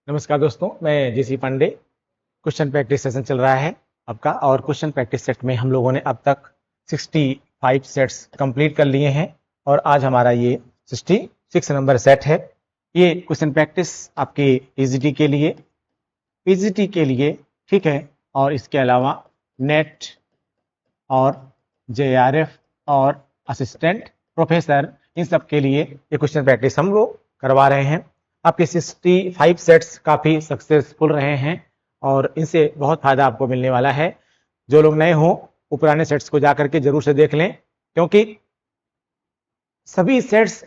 नमस्कार दोस्तों, मैं जेसी पांडे। क्वेश्चन प्रैक्टिस सेशन चल रहा है आपका, और क्वेश्चन प्रैक्टिस सेट में हम लोगों ने अब तक 65 सेट्स कंप्लीट कर लिए हैं और आज हमारा ये 66 नंबर सेट है। ये क्वेश्चन प्रैक्टिस आपके पीजीटी के लिए ठीक है, और इसके अलावा नेट और जेआरएफ और असिस्टेंट प्रोफेसर, इन सब के लिए ये क्वेश्चन प्रैक्टिस हम लोग करवा रहे हैं। आपके 65 सेट्स काफ़ी सक्सेसफुल रहे हैं और इनसे बहुत फ़ायदा आपको मिलने वाला है। जो लोग नए हों वो पुराने सेट्स को जा करके जरूर से देख लें, क्योंकि सभी सेट्स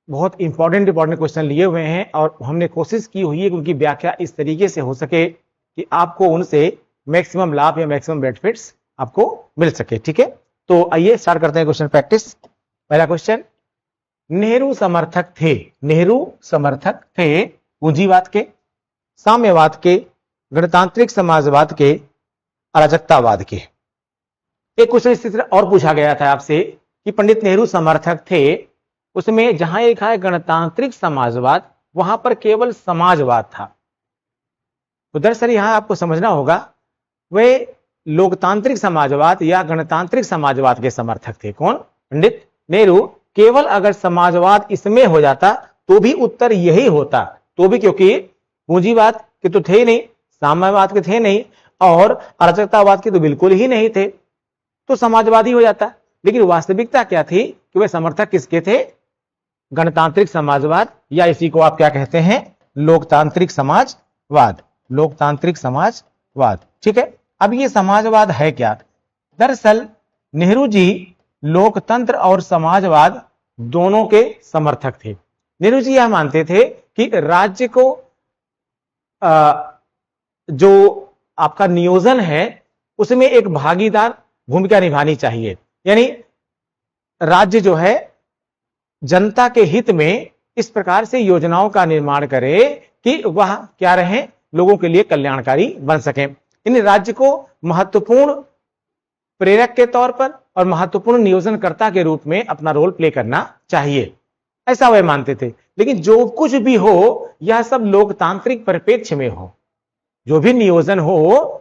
बहुत इंपॉर्टेंट क्वेश्चन लिए हुए हैं और हमने कोशिश की हुई है कि उनकी व्याख्या इस तरीके से हो सके कि आपको उनसे मैक्सिमम लाभ या मैक्सिमम बेनिफिट्स आपको मिल सके। ठीक है, तो आइए स्टार्ट करते हैं क्वेश्चन प्रैक्टिस। पहला क्वेश्चन, नेहरू समर्थक थे पूंजीवाद के, साम्यवाद के, गणतांत्रिक समाजवाद के, अराजकतावाद के। एक क्वेश्चन इसी तरह और पूछा गया था आपसे कि पंडित नेहरू समर्थक थे, उसमें जहां लिखा है गणतांत्रिक समाजवाद वहां पर केवल समाजवाद था। तो दरअसल यहां आपको समझना होगा वे लोकतांत्रिक समाजवाद या गणतांत्रिक समाजवाद के समर्थक थे। कौन? पंडित नेहरू। केवल अगर समाजवाद इसमें हो जाता तो भी उत्तर यही होता, तो भी, क्योंकि पूंजीवाद के तो थे नहीं, साम्यवाद के थे नहीं और अराजकतावाद के तो बिल्कुल ही नहीं थे, तो समाजवादी हो जाता। लेकिन वास्तविकता क्या थी कि वे समर्थक किसके थे? गणतांत्रिक समाजवाद, या इसी को आप क्या कहते हैं? लोकतांत्रिक समाजवाद। लोकतांत्रिक समाजवाद, ठीक है। अब ये समाजवाद है क्या? दरअसल नेहरू जी लोकतंत्र और समाजवाद दोनों के समर्थक थे। नेहरू जी यह मानते थे कि राज्य को जो आपका नियोजन है उसमें एक भागीदार भूमिका निभानी चाहिए, यानी राज्य जो है जनता के हित में इस प्रकार से योजनाओं का निर्माण करे कि वह क्या रहे, लोगों के लिए कल्याणकारी बन सके। इन राज्य को महत्वपूर्ण प्रेरक के तौर पर और महत्वपूर्ण नियोजनकर्ता के रूप में अपना रोल प्ले करना चाहिए, ऐसा वह मानते थे। लेकिन जो कुछ भी हो यह सब लोकतांत्रिक परिप्रेक्ष्य में हो, जो भी नियोजन हो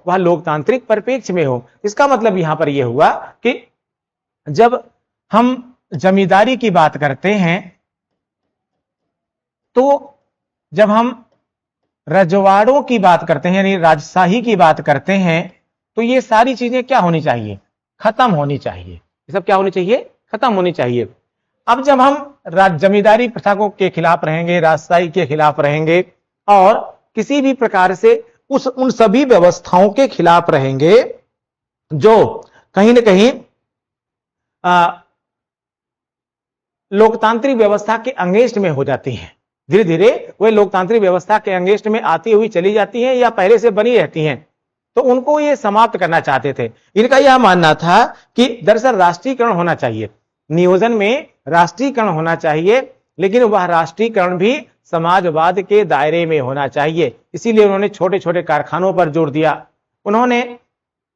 वह लोकतांत्रिक परिप्रेक्ष्य में हो। इसका मतलब यहां पर यह हुआ कि जब हम जमींदारी की बात करते हैं, तो जब हम रजवाड़ों की बात करते हैं यानी राजशाही की बात करते हैं, तो ये सारी चीजें क्या होनी चाहिए? खत्म होनी चाहिए। ये सब क्या होनी चाहिए? खत्म होनी चाहिए। अब जब हम जमींदारी प्रथा को के खिलाफ रहेंगे, राजशाही के खिलाफ रहेंगे और किसी भी प्रकार से उन सभी व्यवस्थाओं के खिलाफ रहेंगे जो कहीं ना कहीं लोकतांत्रिक व्यवस्था के अंगेस्ट में हो जाती हैं, धीरे धीरे वे लोकतांत्रिक व्यवस्था के अंगेस्ट में आती हुई चली जाती हैं या पहले से बनी रहती हैं, तो उनको ये समाप्त करना चाहते थे। इनका यह मानना था कि दरअसल राष्ट्रीयकरण होना चाहिए, नियोजन में राष्ट्रीयकरण होना चाहिए, लेकिन वह राष्ट्रीयकरण भी समाजवाद के दायरे में होना चाहिए। इसीलिए उन्होंने छोटे छोटे कारखानों पर जोर दिया। उन्होंने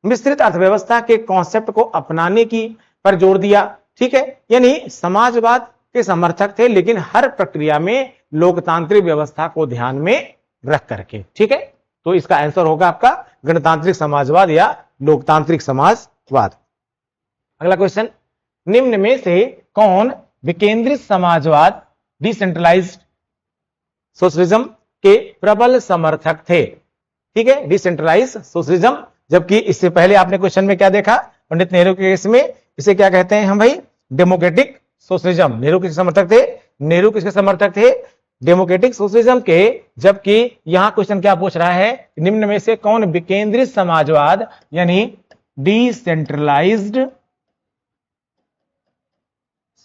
मिश्रित अर्थव्यवस्था के कॉन्सेप्ट को अपनाने की पर जोर दिया, ठीक है। यानी समाजवाद के समर्थक थे, लेकिन हर प्रक्रिया में लोकतांत्रिक व्यवस्था को ध्यान में रख करके, ठीक है। तो इसका आंसर होगा आपका गणतांत्रिक समाजवाद या लोकतांत्रिक समाजवाद। अगला क्वेश्चन, निम्न में से कौन विकेंद्रित समाजवाद डिसेंट्रलाइज्ड सोशलिज्म के प्रबल समर्थक थे? ठीक है, डिसेंट्रलाइज सोशलिज्म। जबकि इससे पहले आपने क्वेश्चन में क्या देखा? पंडित नेहरू के केस में इसे क्या कहते हैं हम भाई? Democratic socialism. नेहरू किसके समर्थक थे? नेहरू किसके समर्थक थे? डेमोक्रेटिक सोशलिज्म के। जबकि यहां क्वेश्चन क्या पूछ रहा है? निम्न में से कौन विकेंद्रित समाजवाद यानी डिसेंट्रलाइज्ड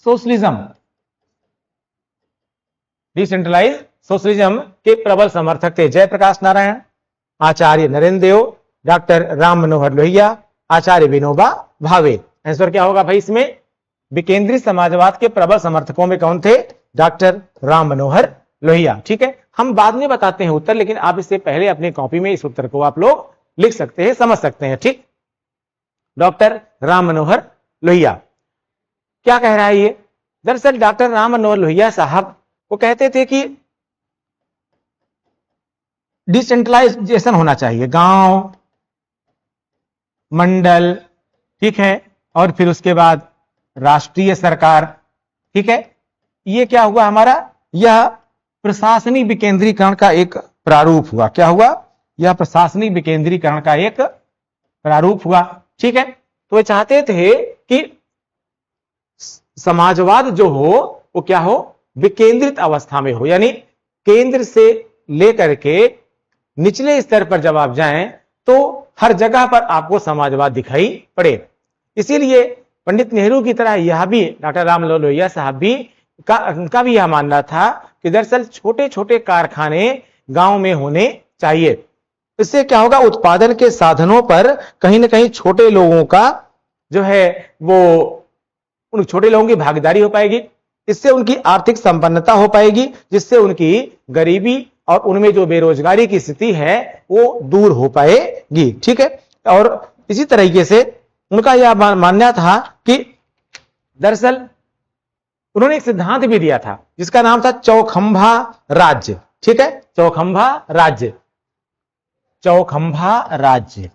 सोशलिज्म, डिसेंट्रलाइज सोशलिज्म के प्रबल समर्थक थे? जयप्रकाश नारायण, आचार्य नरेंद्र देव, डॉक्टर राम मनोहर लोहिया, आचार्य विनोबा भावे। आंसर क्या होगा भाई इसमें? विकेंद्रित समाजवाद के प्रबल समर्थकों में कौन थे? डॉक्टर राम मनोहर लोहिया। ठीक है, हम बाद में बताते हैं उत्तर, लेकिन आप इससे पहले अपनी कॉपी में इस उत्तर को आप लोग लिख सकते हैं, समझ सकते हैं। ठीक, डॉक्टर राम मनोहर लोहिया क्या कह रहा है ये? दरअसल डॉक्टर राम मनोहर लोहिया साहब वो कहते थे कि डिसेंट्रलाइजेशन होना चाहिए, गांव, मंडल, ठीक है, और फिर उसके बाद राष्ट्रीय सरकार, ठीक है। ये क्या हुआ हमारा, यह प्रशासनिक विकेंद्रीकरण का एक प्रारूप हुआ। क्या हुआ, यह प्रशासनिक विकेंद्रीकरण का एक प्रारूप हुआ, ठीक है। तो वे चाहते थे कि समाजवाद जो हो वो क्या हो, विकेंद्रित अवस्था में हो, यानी केंद्र से लेकर के निचले स्तर पर जब आप जाएं तो हर जगह पर आपको समाजवाद दिखाई पड़े। इसीलिए पंडित नेहरू की तरह यह भी, डॉक्टर रामलाल लोहिया साहब भी उनका भी यह मानना था कि दरअसल छोटे छोटे कारखाने गांव में होने चाहिए। इससे क्या होगा, उत्पादन के साधनों पर कहीं ना कहीं छोटे लोगों का जो है वो, उन छोटे लोगों की भागीदारी हो पाएगी, इससे उनकी आर्थिक संपन्नता हो पाएगी, जिससे उनकी गरीबी और उनमें जो बेरोजगारी की स्थिति है वो दूर हो पाएगी, ठीक है। और इसी तरीके से उनका यह मानना था कि दरअसल उन्होंने एक सिद्धांत भी दिया था जिसका नाम था चौखंभा राज्य, ठीक है, चौखंभा राज्य, चौखंभा राज्य।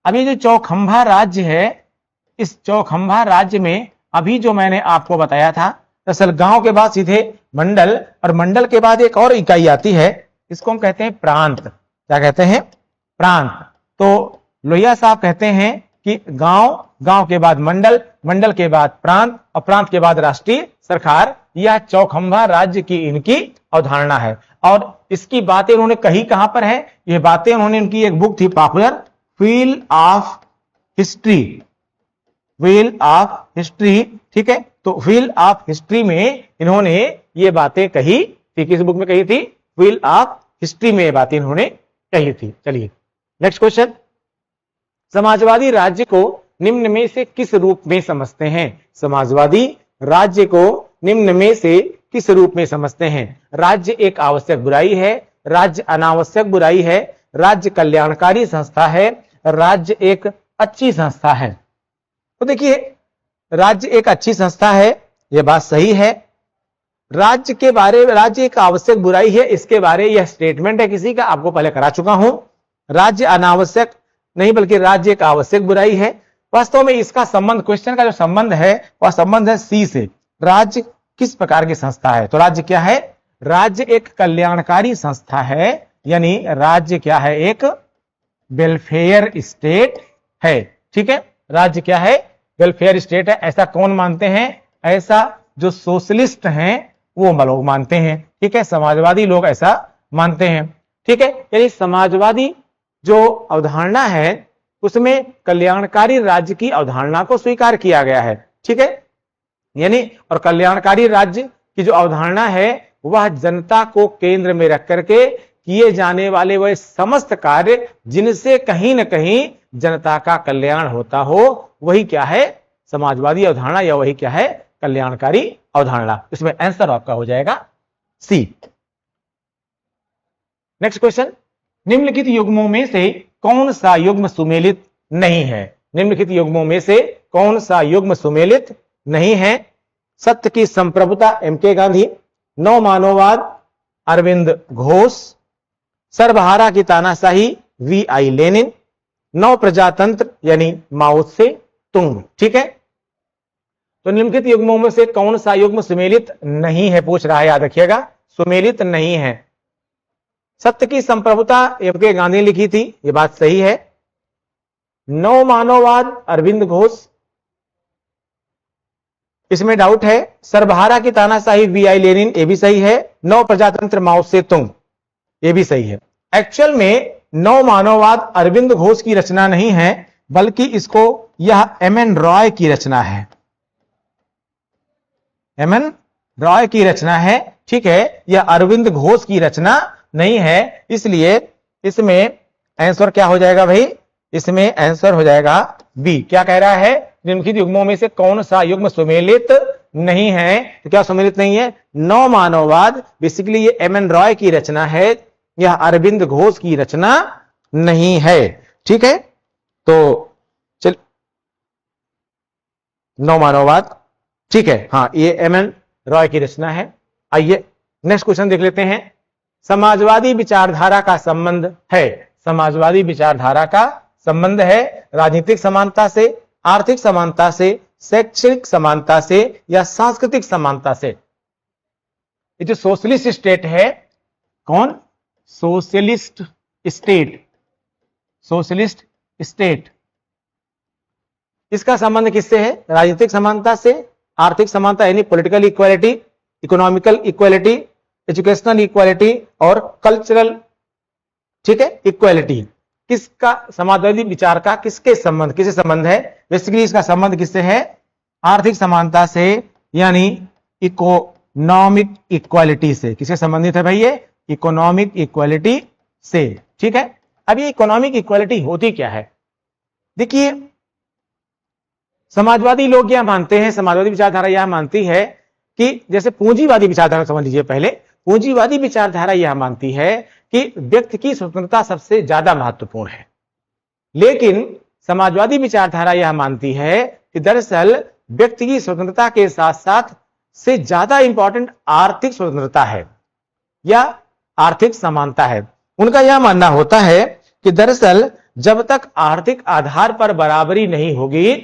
अभी जो चौखंभा राज्य है, इस चौखंभा राज्य में अभी जो मैंने आपको बताया था, दरअसल गांव के बाद सीधे मंडल, और मंडल के बाद एक और इकाई आती है, इसको हम कहते हैं प्रांत। क्या कहते हैं, प्रांत। तो लोहिया साहब कहते हैं कि गांव, गांव के बाद मंडल, मंडल के बाद प्रांत, और प्रांत के बाद राष्ट्रीय सरकार, यह चौखंभा राज्य की इनकी अवधारणा है। और इसकी बातें उन्होंने कही कहां पर है, ये बातें उन्होंने, उनकी एक बुक थी popular, wheel of history, wheel of history, ठीक है। तो व्हील ऑफ हिस्ट्री में इन्होंने ये बातें कही थी, किस बुक में कही थी, व्हील ऑफ हिस्ट्री में ये बातें इन्होंने कही थी। चलिए नेक्स्ट क्वेश्चन, समाजवादी राज्य को निम्न में से किस रूप में समझते हैं, समाजवादी राज्य को निम्न में से किस रूप में समझते हैं। राज्य एक आवश्यक बुराई है, राज्य अनावश्यक बुराई है, राज्य कल्याणकारी संस्था है, राज्य एक अच्छी संस्था है। तो देखिए, राज्य एक अच्छी संस्था है, यह बात सही है। राज्य के बारे में, राज्य एक आवश्यक बुराई है, इसके बारे यह स्टेटमेंट है किसी का, आपको पहले करा चुका हूं। राज्य अनावश्यक नहीं बल्कि राज्य एक आवश्यक बुराई है। वास्तव में इसका संबंध, क्वेश्चन का जो संबंध है वह संबंध है सी से। राज्य किस प्रकार की संस्था है, तो राज्य क्या है, राज्य एक कल्याणकारी संस्था है, यानी राज्य क्या है, एक वेलफेयर स्टेट है, ठीक है। राज्य क्या है, वेलफेयर स्टेट है। ऐसा कौन मानते हैं, ऐसा जो सोशलिस्ट हैं वो लोग मानते हैं, ठीक है, समाजवादी लोग ऐसा मानते हैं, ठीक है। यानी समाजवादी जो अवधारणा है उसमें कल्याणकारी राज्य की अवधारणा को स्वीकार किया गया है, ठीक है। यानी और कल्याणकारी राज्य की जो अवधारणा है वह जनता को केंद्र में रख करके किए जाने वाले वह समस्त कार्य जिनसे कहीं ना कहीं जनता का कल्याण होता हो, वही क्या है, समाजवादी अवधारणा, या वही क्या है, कल्याणकारी अवधारणा। इसमें आंसर आपका हो जाएगा सी। नेक्स्ट क्वेश्चन, निम्नलिखित युग्मों में से कौन सा युग्म सुमेलित नहीं है, निम्नलिखित युग्मों में से कौन सा युग्म सुमेलित नहीं है। सत्य की संप्रभुता एम के गांधी, नव मानववाद अरविंद घोष, सर्वहारा की तानाशाही वी आई लेनिन, नव प्रजातंत्र यानी माओ से तुंग, ठीक है। तो निम्नलिखित युग्मों में से कौन सा युग्म सुमेलित नहीं है, पूछ रहा है, याद रखिएगा, सुमेलित नहीं है। सत्य की संप्रभुता एम के गांधी ने लिखी थी, यह बात सही है। नव मानववाद अरविंद घोष, इसमें डाउट है। सर्वहारा की तानाशाही वी आई लेनिन, ये भी सही है। नव प्रजातंत्र माओ से तुंग, ये भी सही है। एक्चुअल में नव मानववाद अरविंद घोष की रचना नहीं है, बल्कि इसको यह एम एन रॉय की रचना है, एम एन रॉय की रचना है, ठीक है। यह अरविंद घोष की रचना नहीं है, इसलिए इसमें आंसर क्या हो जाएगा भाई, इसमें आंसर हो जाएगा बी। क्या कह रहा है, निम्नलिखित युग्मों में से कौन सा युग्म सुमेलित नहीं है, तो क्या सुमेलित नहीं है, नव मानववाद, बेसिकली ये एम एन रॉय की रचना है, यह अरविंद घोष की रचना नहीं है, ठीक है। तो चल, नव मानववाद, ठीक है, हाँ, ये एम एन रॉय की रचना है। आइए नेक्स्ट क्वेश्चन देख लेते हैं। समाजवादी विचारधारा का संबंध है, समाजवादी विचारधारा का संबंध है राजनीतिक समानता से, आर्थिक समानता से, शैक्षणिक समानता से या सांस्कृतिक समानता से। ये जो सोशलिस्ट स्टेट है, कौन? सोशलिस्ट स्टेट, सोशलिस्ट स्टेट, इसका संबंध किससे है? राजनीतिक समानता से, आर्थिक समानता यानी political equality, economical equality, educational equality और कल्चरल, ठीक है, इक्वालिटी। किसका? समाजवादी विचार का किसके संबंध, किससे संबंध है? बेसिकली इसका संबंध किससे है? आर्थिक समानता से यानी इकोनॉमिक इक्वालिटी से। किससे संबंधित है भाई? ये इकोनॉमिक इक्वालिटी से, ठीक है। अब ये इकोनॉमिक इक्वालिटी होती क्या है? देखिए, समाजवादी लोग यह मानते हैं, समाजवादी विचारधारा यह मानती है कि जैसे पूंजीवादी विचारधारा समझ लीजिए पहले, पूंजीवादी विचारधारा यह मानती है कि व्यक्ति की स्वतंत्रता सबसे ज्यादा महत्वपूर्ण है, लेकिन समाजवादी विचारधारा यह मानती है कि दरअसल व्यक्ति की स्वतंत्रता के साथ साथ से ज्यादा इंपॉर्टेंट आर्थिक स्वतंत्रता है या आर्थिक समानता है। उनका यह मानना होता है कि दरअसल जब तक आर्थिक आधार पर बराबरी नहीं होगी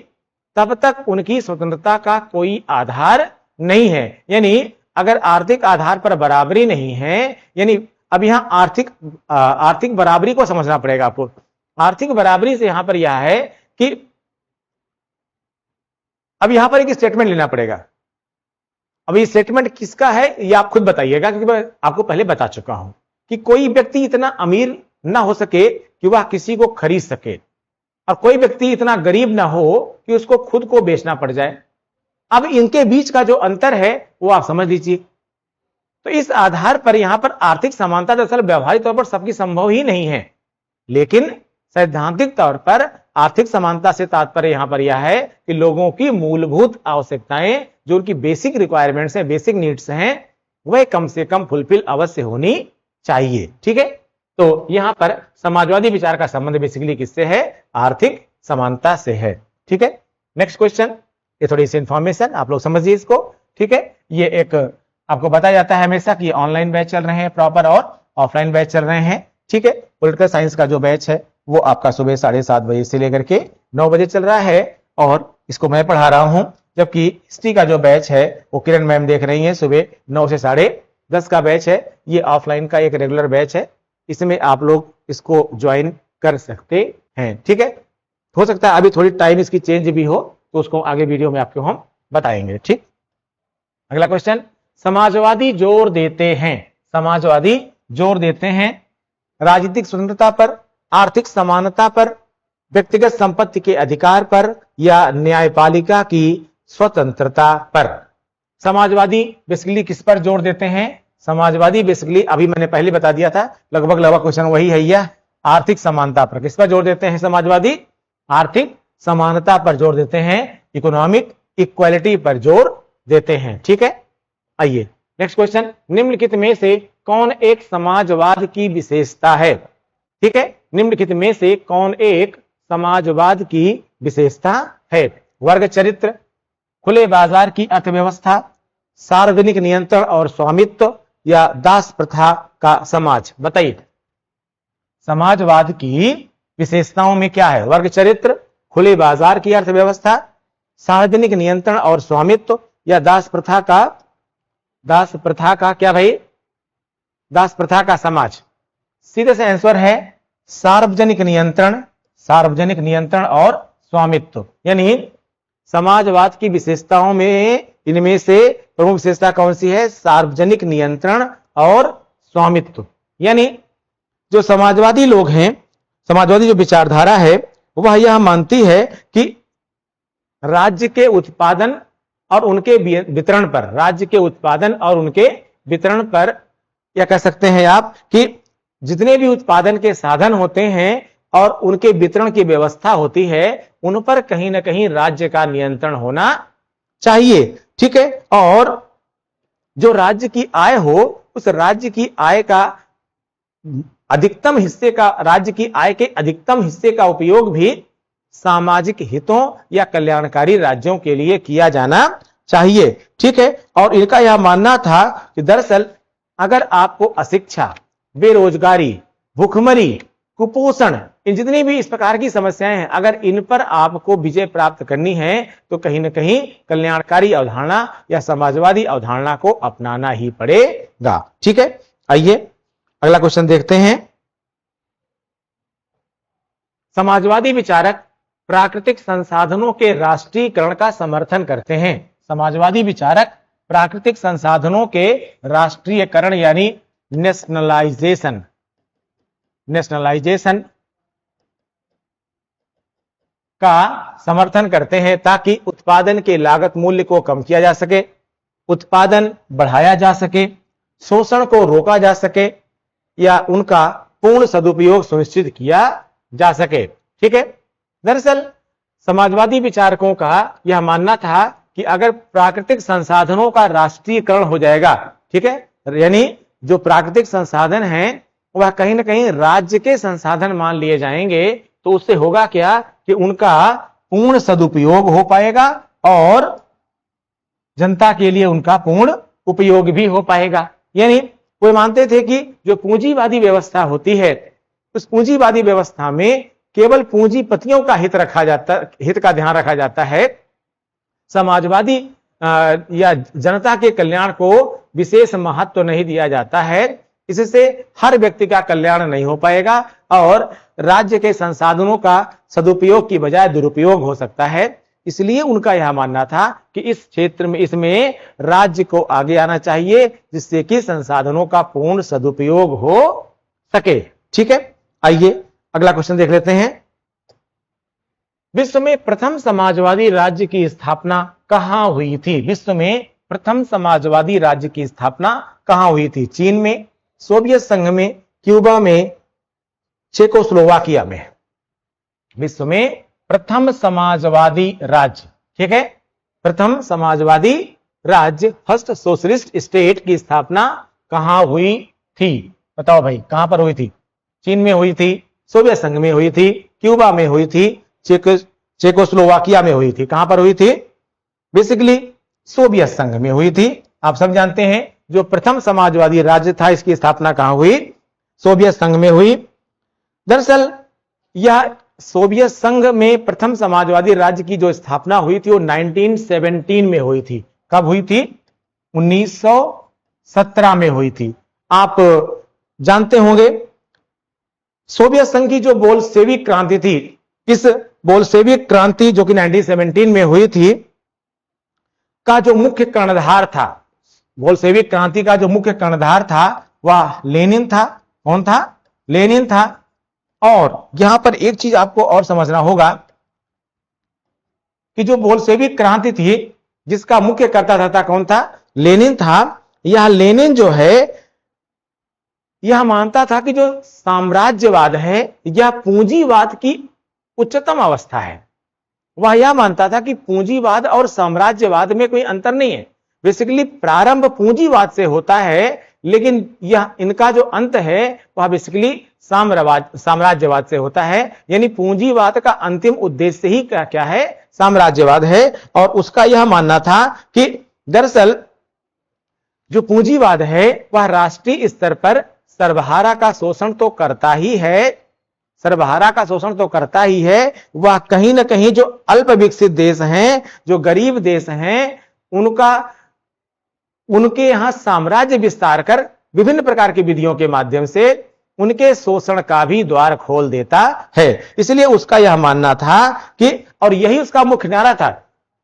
तब तक उनकी स्वतंत्रता का कोई आधार नहीं है। यानी अगर आर्थिक आधार पर बराबरी नहीं है, यानी अब यहां आर्थिक बराबरी को समझना पड़ेगा आपको। आर्थिक बराबरी से यहां पर यह है कि अब यहां पर एक स्टेटमेंट लेना पड़ेगा। अब ये स्टेटमेंट किसका है ये आप खुद बताइएगा, क्योंकि मैं आपको पहले बता चुका हूं कि कोई व्यक्ति इतना अमीर ना हो सके कि वह किसी को खरीद सके, और कोई व्यक्ति इतना गरीब ना हो कि उसको खुद को बेचना पड़ जाए। अब इनके बीच का जो अंतर है वो आप समझ लीजिए। तो इस आधार पर यहां पर आर्थिक समानता दरअसल व्यवहारिक तौर पर सबकी संभव ही नहीं है, लेकिन सैद्धांतिक तौर पर आर्थिक समानता से तात्पर्य यहां पर यह है कि लोगों की मूलभूत आवश्यकताएं, जो उनकी बेसिक रिक्वायरमेंट्स हैं, बेसिक नीड्स हैं, वह कम से कम फुलफिल अवश्य होनी चाहिए, ठीक है। तो यहां पर समाजवादी विचार का संबंध बेसिकली किससे है? आर्थिक समानता से है, ठीक है। नेक्स्ट क्वेश्चन, ये थोड़ी सी इंफॉर्मेशन आप लोग समझिए इसको, ठीक है। ये एक आपको बताया जाता है हमेशा कि ऑनलाइन बैच चल रहे हैं प्रॉपर और ऑफलाइन बैच चल रहे हैं, ठीक है। पॉलिटिकल साइंस का जो बैच है वो आपका सुबह 7:30 बजे से लेकर के 9 बजे चल रहा है और इसको मैं पढ़ा रहा हूं, जबकि हिस्ट्री का जो बैच है वो किरण मैम देख रही हैं, सुबह 9 से 10:30 का बैच है। ये ऑफलाइन का एक रेगुलर बैच है, इसमें आप लोग इसको ज्वाइन कर सकते हैं, ठीक है। हो सकता है अभी थोड़ी टाइम इसकी चेंज भी हो, तो उसको आगे वीडियो में आपको हम बताएंगे, ठीक। अगला क्वेश्चन, समाजवादी जोर देते हैं, समाजवादी जोर देते हैं राजनीतिक स्वतंत्रता पर, आर्थिक समानता पर, व्यक्तिगत संपत्ति के अधिकार पर या न्यायपालिका की स्वतंत्रता पर। समाजवादी बेसिकली किस पर जोर देते हैं? समाजवादी बेसिकली अभी मैंने पहले बता दिया था, लगभग क्वेश्चन वही है, यह आर्थिक समानता पर। किस पर जोर देते हैं समाजवादी? आर्थिक समानता पर जोर देते हैं, इकोनॉमिक इक्वालिटी पर जोर देते हैं, ठीक है। आइए नेक्स्ट क्वेश्चन, निम्नलिखित में से कौन एक समाजवाद की विशेषता है? ठीक है, निम्नलिखित में से कौन एक समाजवाद की विशेषता है? वर्ग चरित्र, खुले बाजार की अर्थव्यवस्था, सार्वजनिक नियंत्रण और स्वामित्व या दास प्रथा का समाज। बताइए समाजवाद की विशेषताओं में क्या है? वर्ग चरित्र, खुले बाजार की अर्थव्यवस्था, सार्वजनिक नियंत्रण और स्वामित्व या दास प्रथा का क्या भाई? दास प्रथा का समाज। सीधे से आंसर है सार्वजनिक नियंत्रण और स्वामित्व। यानी समाजवाद की विशेषताओं में इनमें से प्रमुख विशेषता कौन सी है? सार्वजनिक नियंत्रण और स्वामित्व। यानी जो समाजवादी लोग हैं, समाजवादी जो विचारधारा है वह यह मानती है कि राज्य के उत्पादन और उनके वितरण पर, राज्य के उत्पादन और उनके वितरण पर, या कह सकते हैं आप कि जितने भी उत्पादन के साधन होते हैं और उनके वितरण की व्यवस्था होती है, उन पर कहीं ना कहीं राज्य का नियंत्रण होना चाहिए, ठीक है। और जो राज्य की आय हो, उस राज्य की आय का अधिकतम हिस्से का, राज्य की आय के अधिकतम हिस्से का उपयोग भी सामाजिक हितों या कल्याणकारी राज्यों के लिए किया जाना चाहिए, ठीक है। और इनका यह मानना था कि दरअसल अगर आपको अशिक्षा बेरोजगारी, भूखमरी, कुपोषण, इन जितनी भी इस प्रकार की समस्याएं हैं, अगर इन पर आपको विजय प्राप्त करनी है तो कहीं ना कहीं कल्याणकारी अवधारणा या समाजवादी अवधारणा को अपनाना ही पड़ेगा। ठीक है, आइए अगला क्वेश्चन देखते हैं। समाजवादी विचारक प्राकृतिक संसाधनों के राष्ट्रीयकरण का समर्थन करते हैं। समाजवादी विचारक प्राकृतिक संसाधनों के राष्ट्रीयकरण यानी नेशनलाइजेशन का समर्थन करते हैं ताकि उत्पादन के लागत मूल्य को कम किया जा सके, उत्पादन बढ़ाया जा सके, शोषण को रोका जा सके या उनका पूर्ण सदुपयोग सुनिश्चित किया जा सके। ठीक है, दरअसल समाजवादी विचारकों का यह मानना था कि अगर प्राकृतिक संसाधनों का राष्ट्रीयकरण हो जाएगा, ठीक है, यानी जो प्राकृतिक संसाधन हैं वह कहीं ना कहीं राज्य के संसाधन मान लिए जाएंगे, तो उससे होगा क्या कि उनका पूर्ण सदुपयोग हो पाएगा और जनता के लिए उनका पूर्ण उपयोग भी हो पाएगा। यानी वो मानते थे कि जो पूंजीवादी व्यवस्था होती है, उस पूंजीवादी व्यवस्था में केवल पूंजीपतियों का हित का ध्यान रखा जाता है, समाजवादी या जनता के कल्याण को विशेष महत्व नहीं दिया जाता है। इससे हर व्यक्ति का कल्याण नहीं हो पाएगा और राज्य के संसाधनों का सदुपयोग की बजाय दुरुपयोग हो सकता है। इसलिए उनका यह मानना था कि इस क्षेत्र में इसमें राज्य को आगे आना चाहिए जिससे कि संसाधनों का पूर्ण सदुपयोग हो सके। ठीक है, आइए अगला क्वेश्चन देख लेते हैं। विश्व में प्रथम समाजवादी राज्य की स्थापना कहां हुई थी? विश्व में प्रथम समाजवादी राज्य की स्थापना कहां हुई थी? चीन में, सोवियत संघ में, क्यूबा में, चेकोस्लोवाकिया में। विश्व में प्रथम समाजवादी राज्य, ठीक है, प्रथम समाजवादी राज्य, फर्स्ट सोशलिस्ट स्टेट की स्थापना कहां हुई थी? बताओ भाई, कहां पर हुई थी? चीन में हुई थी, सोवियत संघ में हुई थी, क्यूबा में हुई थी, चेकोस्लोवाकिया में हुई थी। कहां पर हुई थी? बेसिकली सोवियत संघ में हुई थी। आप सब जानते हैं जो प्रथम समाजवादी राज्य था इसकी स्थापना कहां हुई? सोवियत संघ में हुई। दरअसल यह सोवियत संघ में प्रथम समाजवादी राज्य की जो स्थापना हुई थी वो 1917 में हुई थी। कब हुई थी? 1917 में हुई थी। आप जानते होंगे सोवियत संघ की जो बोल्शेविक क्रांति थी, इस बोल्शेविक क्रांति जो कि 1917 में हुई थी का जो मुख्य कर्णधार था, बोल्शेविक क्रांति का जो मुख्य कर्णधार था वह लेनिन था। कौन था? लेनिन था। और यहां पर एक चीज आपको और समझना होगा कि जो बोल्शेविक क्रांति थी जिसका मुख्य कर्ता था कौन था? लेनिन था। यह लेनिन जो है यह मानता था कि जो साम्राज्यवाद है यह पूंजीवाद की उच्चतम अवस्था है। वह यह मानता था कि पूंजीवाद और साम्राज्यवाद में कोई अंतर नहीं है। बेसिकली प्रारंभ पूंजीवाद से होता है लेकिन यह इनका जो अंत है वह बेसिकली साम्राज्यवाद से होता है। यानी पूंजीवाद का अंतिम उद्देश्य ही क्या है? साम्राज्यवाद है। और उसका यह मानना था कि दरअसल जो पूंजीवाद है वह राष्ट्रीय स्तर पर सर्वहारा का शोषण तो करता ही है, सर्वहारा का शोषण तो करता ही है। वह कहीं ना कहीं जो अल्प विकसित देश हैं, जो गरीब देश हैं, उनके यहां साम्राज्य विस्तार कर विभिन्न प्रकार की विधियों के माध्यम से उनके शोषण का भी द्वार खोल देता है। इसलिए उसका यह मानना था कि, और यही उसका मुख्य नारा था।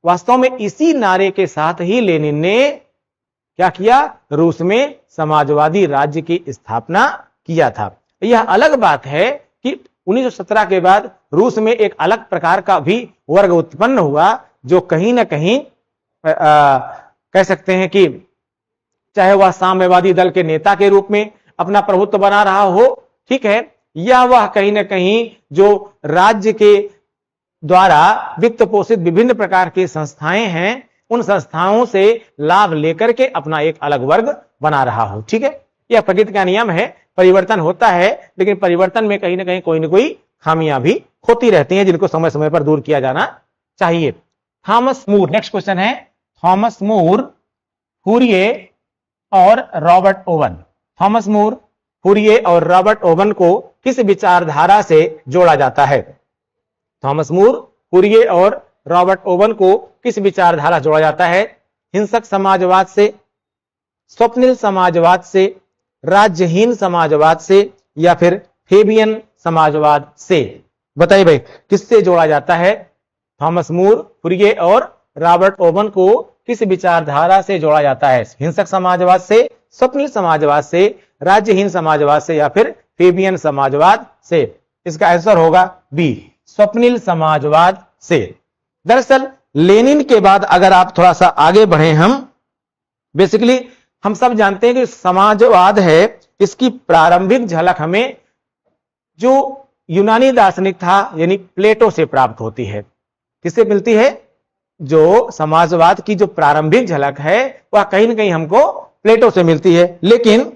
वास्तव में इसी नारे के साथ ही लेनिन ने क्या किया? रूस में समाजवादी राज्य की स्थापना किया था। यह अलग बात है कि 1917 के बाद रूस में एक अलग प्रकार का भी वर्ग उत्पन्न हुआ जो कहीं ना कहीं कह सकते हैं कि चाहे वह साम्यवादी दल के नेता के रूप में अपना प्रभुत्व बना रहा हो, ठीक है, या वह कहीं ना कहीं जो राज्य के द्वारा वित्त पोषित विभिन्न प्रकार की संस्थाएं हैं उन संस्थाओं से लाभ लेकर के अपना एक अलग वर्ग बना रहा हो। ठीक है, यह प्रकृति का नियम है, परिवर्तन होता है लेकिन परिवर्तन में कहीं ना कहीं कोई ना कोई खामियां भी होती रहती हैं जिनको समय समय पर दूर किया जाना चाहिए। थॉमस मूर, नेक्स्ट क्वेश्चन है, थॉमस मूर, फूरिये और रॉबर्ट ओवन। थॉमस मूर, फूरिये और रॉबर्ट ओवन को किस विचारधारा से जोड़ा जाता है? थॉमस मूर, फूरिये और रॉबर्ट ओवन को किस विचारधारा जोड़ा जाता है? हिंसक समाजवाद से, स्वप्निल समाजवाद से, राज्यहीन समाजवाद से, या फिर फेबियन समाजवाद से? बताइए भाई, किससे जोड़ा जाता है? थॉमस मूर, फूरिये और रॉबर्ट ओवन को किस विचारधारा से जोड़ा जाता है? हिंसक समाजवाद से, स्वप्निल समाजवाद से, राज्यहीन समाजवाद से, या फिर फेबियन समाजवाद से? इसका आंसर होगा बी, स्वप्निल समाजवाद से। दरअसल लेनिन के बाद अगर आप थोड़ा सा आगे बढ़े, हम बेसिकली हम सब जानते हैं कि समाजवाद है, इसकी प्रारंभिक झलक हमें जो यूनानी दार्शनिक था यानी प्लेटो से प्राप्त होती है। किससे मिलती है? जो समाजवाद की जो प्रारंभिक झलक है वह कहीं ना कहीं हमको प्लेटो से मिलती है। लेकिन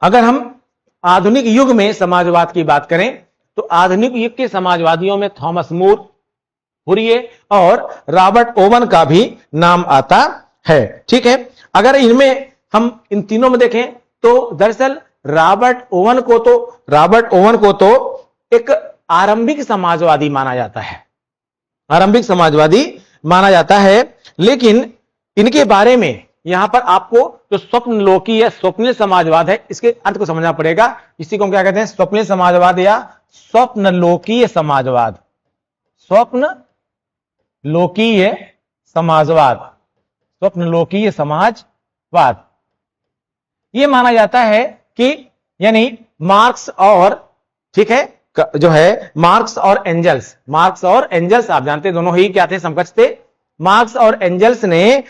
अगर हम आधुनिक युग में समाजवाद की बात करें तो आधुनिक युग के समाजवादियों में थॉमस मूर, फूरिये और रॉबर्ट ओवन का भी नाम आता है। ठीक है, अगर इनमें हम इन तीनों में देखें तो दरअसल रॉबर्ट ओवन को तो एक आरंभिक समाजवादी माना जाता है, आरंभिक समाजवादी माना जाता है। लेकिन इनके बारे में यहां पर आपको जो स्वप्नलोकी या स्वप्निल समाजवाद है इसके अर्थ को समझना पड़ेगा। इसी को हम क्या कहते हैं? स्वप्निल समाजवाद या स्वप्नलोकीय समाजवाद। स्वप्नलोकीय समाजवाद, स्वप्नलोकीय समाजवाद यह माना जाता है कि यानी मार्क्स और, ठीक है, जो है मार्क्स और एंजल्स, मार्क्स और एंजल्स आप जानते हैं दोनों ही क्या थे? समकक्ष थे। मार्क्स और एंजल्स ने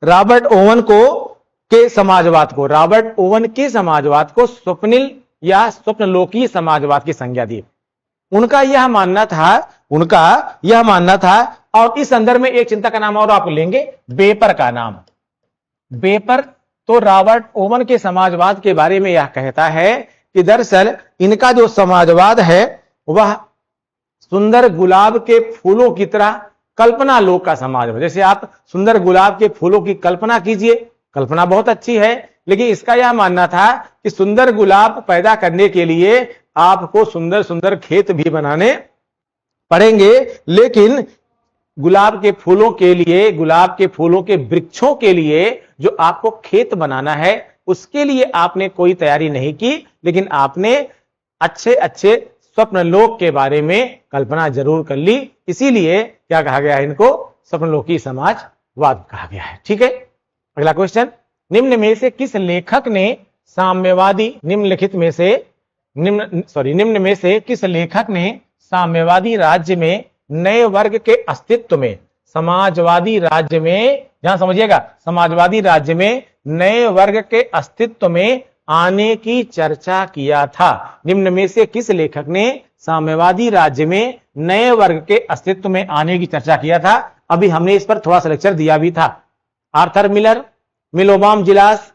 रॉबर्ट ओवन के समाजवाद को स्वप्निल या स्वप्नलोकीय समाजवाद की संज्ञा दी। उनका यह मानना था और इस संदर्भ में एक चिंतक का नाम और आप लेंगे, बेपर का नाम। बेपर तो रॉबर्ट ओवन के समाजवाद के बारे में यह कहता है कि दरअसल इनका जो समाजवाद है वह सुंदर गुलाब के फूलों की तरह कल्पना लोक का समाज है। जैसे आप सुंदर गुलाब के फूलों की कल्पना कीजिए, कल्पना बहुत अच्छी है, लेकिन इसका यह मानना था कि सुंदर गुलाब पैदा करने के लिए आपको सुंदर सुंदर खेत भी बनाने पड़ेंगे। लेकिन गुलाब के फूलों के लिए, गुलाब के फूलों के वृक्षों के लिए जो आपको खेत बनाना है उसके लिए आपने कोई तैयारी नहीं की, लेकिन आपने अच्छे अच्छे स्वप्नलोक के बारे में कल्पना जरूर कर ली। इसीलिए क्या कहा गया है? इनको स्वप्नलोकी समाजवाद कहा गया है। ठीक है, अगला क्वेश्चन, निम्न में से किस लेखक ने साम्यवादी, निम्न में से किस लेखक ने साम्यवादी राज्य में नए वर्ग के अस्तित्व में, समाजवादी राज्य में, यहां समझिएगा, समाजवादी राज्य में नए वर्ग के अस्तित्व में आने की चर्चा किया था? निम्न में से किस लेखक ने साम्यवादी राज्य में नए वर्ग के अस्तित्व में आने की चर्चा किया था? अभी हमने इस पर थोड़ा सा लेक्चर दिया भी था। आर्थर मिलर, मिलोबाम जिलास,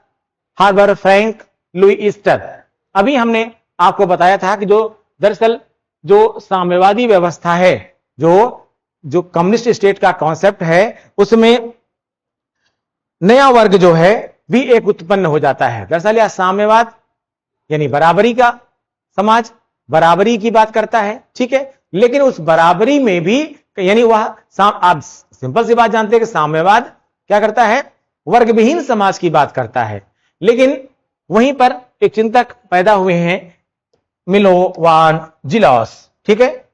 हार्बर फ्रैंक, लुई ईस्टर। अभी हमने आपको बताया था कि जो दरअसल जो साम्यवादी व्यवस्था है, जो कम्युनिस्ट स्टेट का कॉन्सेप्ट है, उसमें नया वर्ग जो है भी एक उत्पन्न हो जाता है। दरअसल यह साम्यवाद यानी बराबरी का समाज, बराबरी की बात करता है। ठीक है, लेकिन उस बराबरी में भी यानी वह आप सिंपल सी बात जानते हैं कि साम्यवाद क्या करता है? वर्ग विहीन समाज की बात करता है। लेकिन वहीं पर एक चिंतक पैदा हुए हैं, मिलोवान जिलास। ठीक है,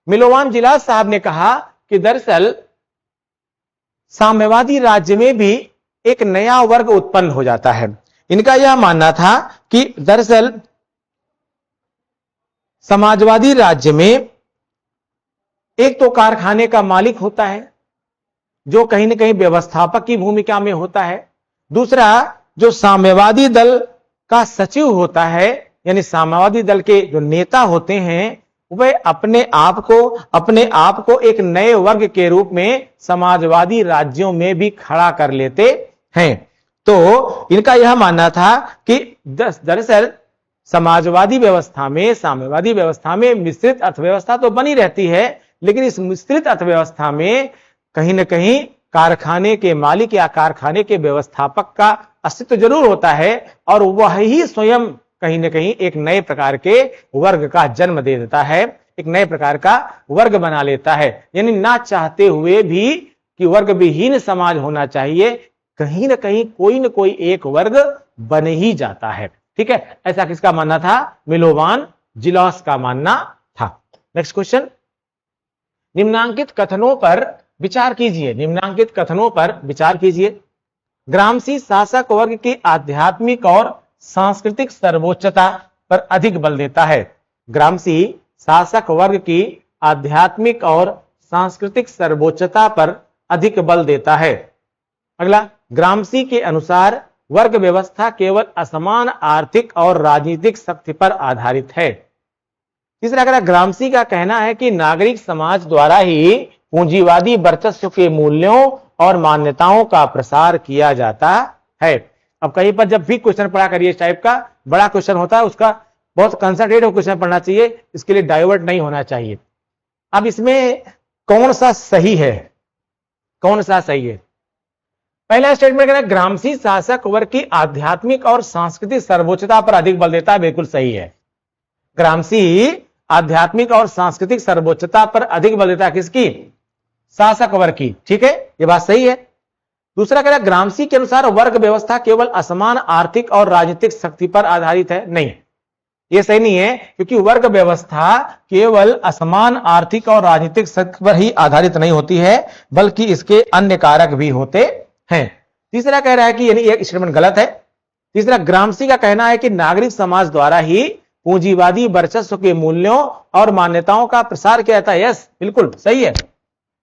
मिलोवान जिलास साहब ने कहा कि दरअसल साम्यवादी राज्य में भी एक नया वर्ग उत्पन्न हो जाता है। इनका यह मानना था कि दरअसल समाजवादी राज्य में एक तो कारखाने का मालिक होता है जो कहीं ना कहीं व्यवस्थापक की भूमिका में होता है। दूसरा, जो साम्यवादी दल का सचिव होता है, यानी साम्यवादी दल के जो नेता होते हैं, वे अपने आप को एक नए वर्ग के रूप में समाजवादी राज्यों में भी खड़ा कर लेते हैं। तो इनका यह मानना था कि दरअसल समाजवादी व्यवस्था में, साम्यवादी व्यवस्था में मिश्रित अर्थव्यवस्था तो बनी रहती है, लेकिन इस मिश्रित अर्थव्यवस्था में कहीं न कहीं कारखाने के मालिक या कारखाने के व्यवस्थापक का अस्तित्व जरूर होता है और वह ही स्वयं कहीं न कहीं एक नए प्रकार के वर्ग का जन्म दे देता है, एक नए प्रकार का वर्ग बना लेता है। यानी ना चाहते हुए भी कि वर्ग विहीन समाज होना चाहिए, कहीं न कहीं कोई न कोई एक वर्ग बन ही जाता है। ठीक है, ऐसा किसका मानना था? मिलोवान जिलॉस का मानना था। नेक्स्ट क्वेश्चन, निम्नांकित कथनों पर विचार कीजिए। निम्नांकित कथनों पर विचार कीजिए। ग्रामसी शासक वर्ग की आध्यात्मिक और सांस्कृतिक सर्वोच्चता पर अधिक बल देता है। ग्रामसी शासक वर्ग की आध्यात्मिक और सांस्कृतिक सर्वोच्चता पर अधिक बल देता है। अगला, ग्रामसी के अनुसार वर्ग व्यवस्था केवल असमान आर्थिक और राजनीतिक शक्ति पर आधारित है। तीसरा, अगर ग्रामसी का कहना है कि नागरिक समाज द्वारा ही पूंजीवादी वर्चस्व के मूल्यों और मान्यताओं का प्रसार किया जाता है। अब कहीं पर जब भी क्वेश्चन पढ़ा करिए, इस टाइप का बड़ा क्वेश्चन होता है, उसका बहुत कंसंट्रेट क्वेश्चन पढ़ना चाहिए, इसके लिए डाइवर्ट नहीं होना चाहिए। अब इसमें कौन सा सही है? कौन सा सही है? पहला स्टेटमेंट कहना है ग्रामसी शासक वर्ग की आध्यात्मिक और सांस्कृतिक सर्वोच्चता पर अधिक बल देता है, बिल्कुल सही है। ग्रामसी आध्यात्मिक और सांस्कृतिक सर्वोच्चता पर अधिक बल देता है, किसकी? शासक वर्ग की। ठीक है, यह बात सही है। दूसरा कह रहा है ग्रामसी के अनुसार वर्ग व्यवस्था केवल असमान आर्थिक और राजनीतिक शक्ति पर आधारित है। नहीं, यह सही नहीं है, क्योंकि वर्ग व्यवस्था केवल असमान आर्थिक और राजनीतिक शक्ति पर ही आधारित नहीं होती है, बल्कि इसके अन्य कारक भी होते हैं। तीसरा कह रहा है कि यानी एक स्टेटमेंट गलत है। तीसरा, ग्रामसी का कहना है कि नागरिक समाज द्वारा ही पूंजीवादी वर्चस्व के मूल्यों और मान्यताओं का प्रसार किया जाता है। यस, बिल्कुल सही है।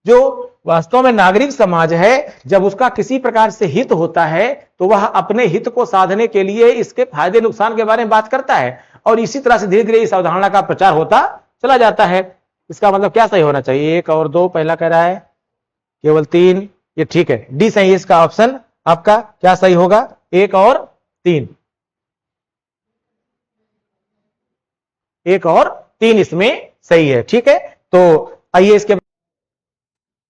जो वास्तव में नागरिक समाज है, जब उसका किसी प्रकार से हित होता है तो वह अपने हित को साधने के लिए इसके फायदे नुकसान के बारे में बात करता है, और इसी तरह से धीरे धीरे इस अवधारणा का प्रचार होता चला जाता है। इसका मतलब क्या सही होना चाहिए? 1 और 2, पहला कह रहा है केवल 3, ये ठीक है, डी सही है। इसका ऑप्शन आपका क्या सही होगा? 1 और 3, 1 और 3 इसमें सही है। ठीक है, तो आइए इसके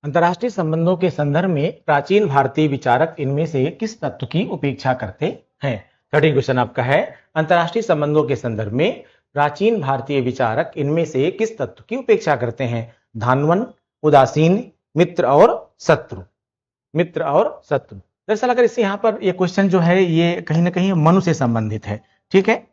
अंतर्राष्ट्रीय संबंधों के संदर्भ में प्राचीन भारतीय विचारक इनमें से किस तत्व की उपेक्षा करते हैं? 13 क्वेश्चन आपका है, अंतर्राष्ट्रीय संबंधों के संदर्भ में प्राचीन भारतीय विचारक इनमें से किस तत्व की उपेक्षा करते हैं? धानवन, उदासीन, मित्र और शत्रु। मित्र और शत्रु। दरअसल अगर इससे यहां पर ये क्वेश्चन जो है ये कहीं ना कहीं मनु से संबंधित है। ठीक है,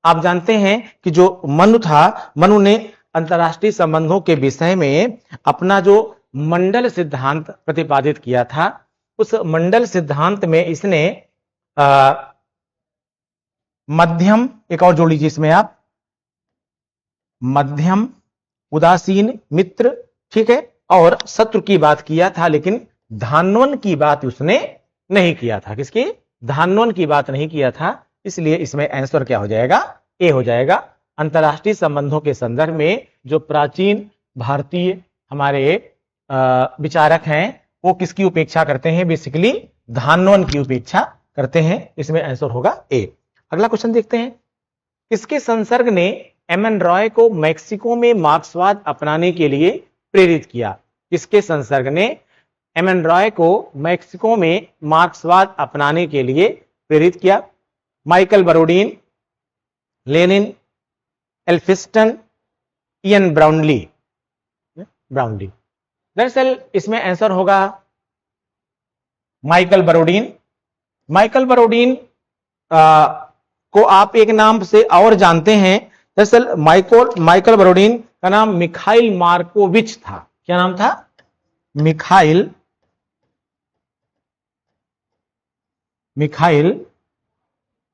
आप जानते हैं कि जो मनु था, मनु ने अंतर्राष्ट्रीय संबंधों के विषय में अपना जो मंडल सिद्धांत प्रतिपादित किया था, उस मंडल सिद्धांत में इसने मध्यम, एक और जोड़ लीजिए इसमें आप, मध्यम, उदासीन, मित्र, ठीक है, और शत्रु की बात किया था, लेकिन धानवन की बात उसने नहीं किया था। किसकी? धानवन की बात नहीं किया था। इसलिए इसमें आंसर क्या हो जाएगा? ए हो जाएगा। अंतर्राष्ट्रीय संबंधों के संदर्भ में जो प्राचीन भारतीय हमारे विचारक हैं वो किसकी उपेक्षा करते हैं? बेसिकली धानवन की उपेक्षा करते हैं। इसमें आंसर होगा ए। अगला क्वेश्चन देखते हैं, किसके संसर्ग ने एमएन रॉय को मैक्सिको में मार्क्सवाद अपनाने के लिए प्रेरित किया? किसके संसर्ग ने एमएन रॉय को मैक्सिको में मार्क्सवाद अपनाने के लिए प्रेरित किया? Michael Borodin, Lenin, Elphinstone, Ian Brownlee. दरअसल इसमें आंसर होगा माइकल बरोडीन। माइकल बरोडीन को आप एक नाम से और जानते हैं। दरअसल माइकल बरोडीन का नाम मिखाइल मार्कोविच था। क्या नाम था? Mikhail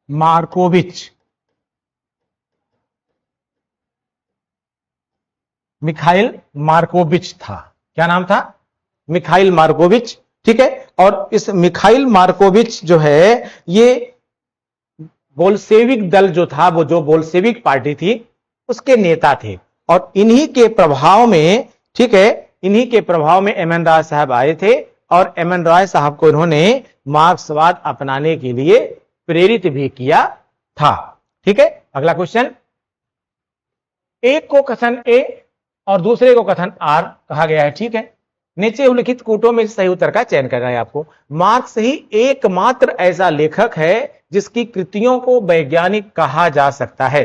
Markovich. मिखाइल मार्कोविच था। क्या नाम था? Mikhail Markovich. ठीक है, और इस मिखाइल मार्कोविच जो है ये बोल्शेविक दल जो था, वो जो बोल्शेविक पार्टी थी उसके नेता थे, और इन्हीं के प्रभाव में, ठीक है, इन्हीं के प्रभाव में एमएन रॉय साहब आए थे, और एमएन रॉय साहब को इन्होंने मार्क्सवाद अपनाने के लिए प्रेरित भी किया था। ठीक है, अगला क्वेश्चन, एक को कथन ए और दूसरे को कथन आर कहा गया है। ठीक है, नीचे उल्लिखित कूटों में सही उत्तर का चयन करना है आपको। मार्क्स ही एकमात्र ऐसा लेखक है जिसकी कृतियों को वैज्ञानिक कहा जा सकता है।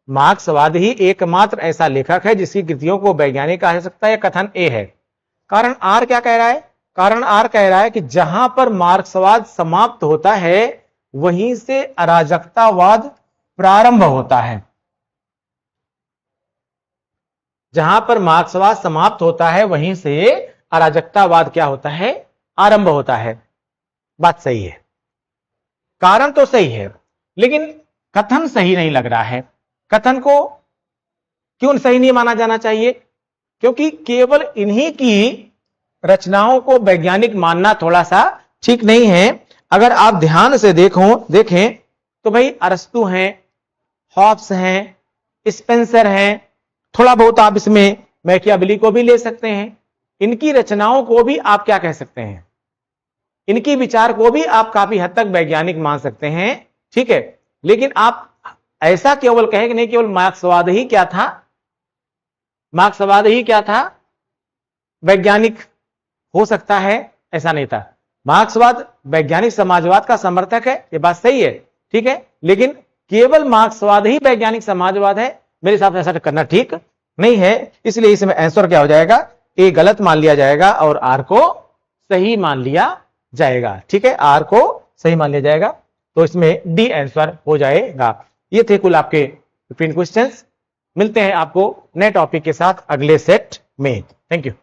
मार्क्सवाद ही एकमात्र ऐसा लेखक है जिसकी कृतियों को वैज्ञानिक कहा जा सकता है। कथन ए है। कारण आर क्या कह रहा है? कारण आर कह रहा है कि जहां पर मार्क्सवाद समाप्त होता है वहीं से अराजकतावाद प्रारंभ होता है। जहां पर मार्क्सवाद समाप्त होता है वहीं से अराजकतावाद क्या होता है? आरंभ होता है। बात सही है, कारण तो सही है, लेकिन कथन सही नहीं लग रहा है। कथन को क्यों सही नहीं माना जाना चाहिए? क्योंकि केवल इन्हीं की रचनाओं को वैज्ञानिक मानना थोड़ा सा ठीक नहीं है। अगर आप ध्यान से देखें तो भाई अरस्तु हैं, हॉब्स हैं, स्पेंसर हैं, थोड़ा बहुत आप इसमें मैकियावेली को भी ले सकते हैं। इनकी रचनाओं को भी आप क्या कह सकते हैं? इनकी विचार को भी आप काफी हद तक वैज्ञानिक मान सकते हैं, ठीक है। लेकिन आप ऐसा केवल कहें कि नहीं केवल मार्क्सवाद ही क्या था, मार्क्सवाद ही क्या था, वैज्ञानिक हो सकता है, ऐसा नहीं था। मार्क्सवाद वैज्ञानिक समाजवाद का समर्थक है, ये बात सही है, ठीक है। लेकिन केवल मार्क्सवाद ही वैज्ञानिक समाजवाद है, मेरे हिसाब से ऐसा करना ठीक नहीं है। इसलिए इसमें आंसर क्या हो जाएगा? ए गलत मान लिया जाएगा और आर को सही मान लिया जाएगा, ठीक है। आर को सही मान लिया जाएगा, तो इसमें डी आंसर हो जाएगा। ये थे कुल आपके 15 क्वेश्चंस। मिलते हैं आपको नए टॉपिक के साथ अगले सेट में। Thank you.